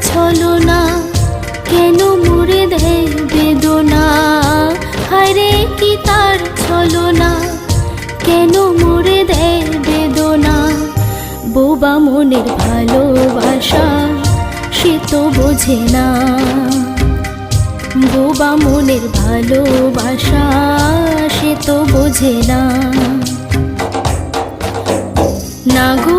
ছলনা, কেন মুড়ে দেয় বেদনা। হায়রে কি তার ছলনা, কেন মুড়ে দেয় বেদনা। বোবা মনের ভালোবাসা সে তো বোঝে না, বোবা মনের ভালোবাসা সে তো বোঝে না। না গো